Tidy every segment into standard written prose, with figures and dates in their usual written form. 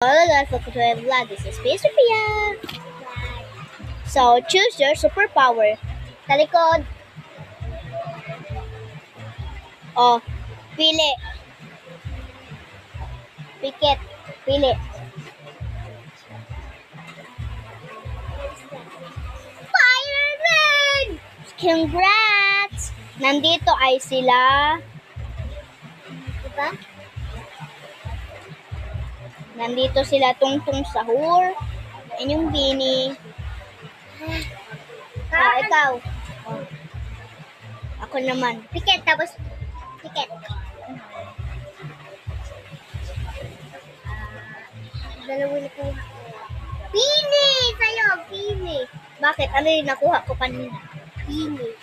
Hello guys, welcome to my vlog. This is Space Sophia. So, choose your superpower. Sa likod. Oh, pili. Pikit. Pili. Fireman! Congrats! Nandito ay sila. Diba? Nandito sila Tungtung Sahur. Yan yung Bini. Ikaw. Oh. Ako naman. Pikit, tapos pikit. Dalawa na kuha. Bini! Sa'yo, Bini. Bakit? Ano yung nakuha ko kanina? Bini.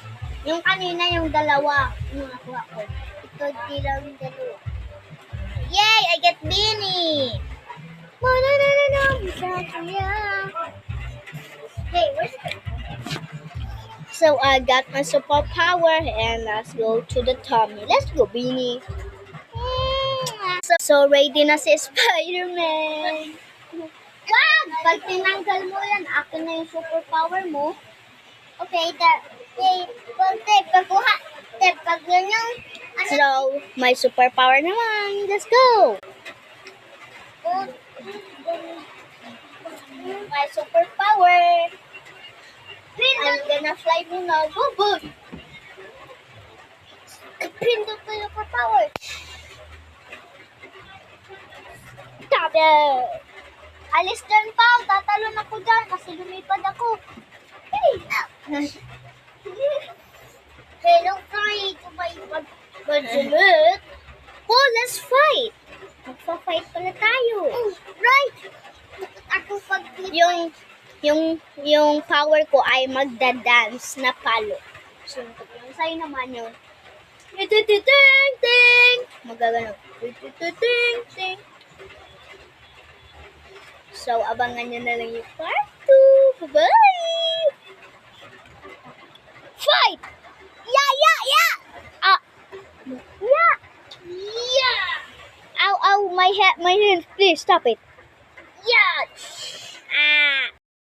Yung kanina, yung dalawa. Yung nakuha ko. Ito, di lang yung dalawa. Yay! I get Bini! Hey, where's the... So I got my superpower and let's go to the tummy. Let's go, Beanie. So ready na si Spider-Man. Wag! Pag tinanggal mo yan, akin na yung superpower mo. Okay, pagkuha. Pag ganyan. So, my superpower naman. Let's go! My superpower. I'm gonna fly mo na. Boom! Pindot ko yung superpower. Tada! Alis dyan pa. Tatalon ako dyan kasi lumipad ako. Hey! Hello, try to buy budget. Oh, let's fight. Magpa-fight pala tayo. Right! Ako pag yung power ko ay magda-dance na palo. So, yung sa'yo naman yung ting-ting-ting! Magagano. Ting-ting-ting! So, abangan nyo na lang yung part 2. Bye-bye! Fight! Yeah! Yeah! Ow! My hand! Please, stop it.